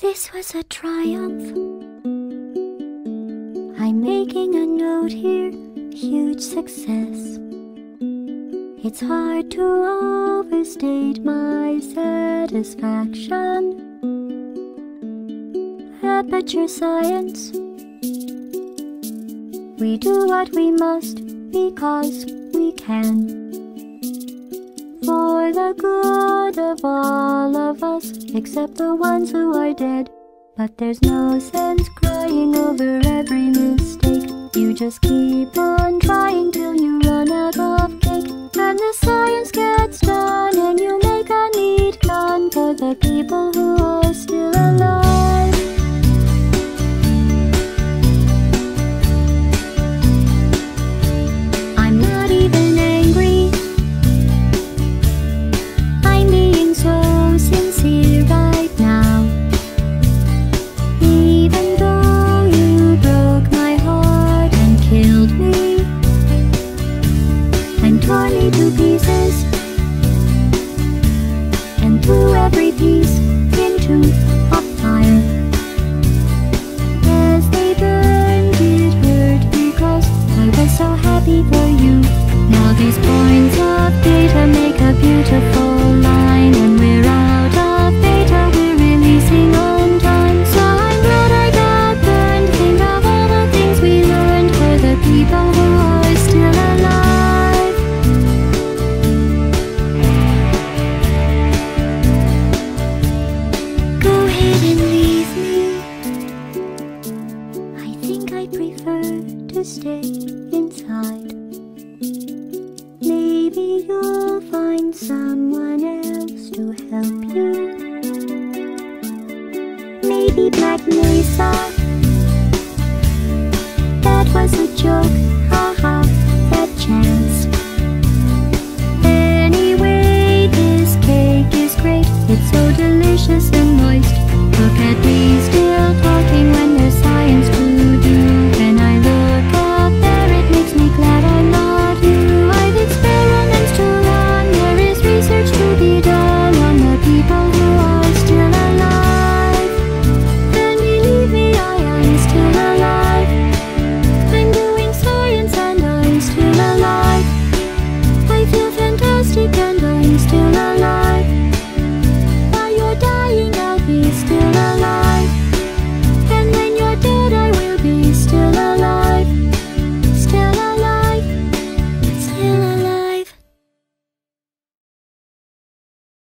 This was a triumph. I'm making a note here, huge success. It's hard to overstate my satisfaction. Aperture science. We do what we must because we can. For the good of all of us, except the ones who are dead. But there's no sense crying over every mistake. You just keep on trying till you run out of cake. And the science gets done and you make a neat gun for the people who are still alive. I'm not even angry. I'm being so sincere right now. Even though you broke my heart and killed me and tore me to pieces and threw every piece into a fire. As they burned, it hurt because I was so happy for you. Now these points of data make a beautiful line. When we're out of data, we're releasing on time. So I'm glad I got burned. Think of all the things we learned for the people who are still alive. Go ahead and leave me. I think I prefer to stay inside. Maybe you'll find someone else to help you. Maybe Black Mesa.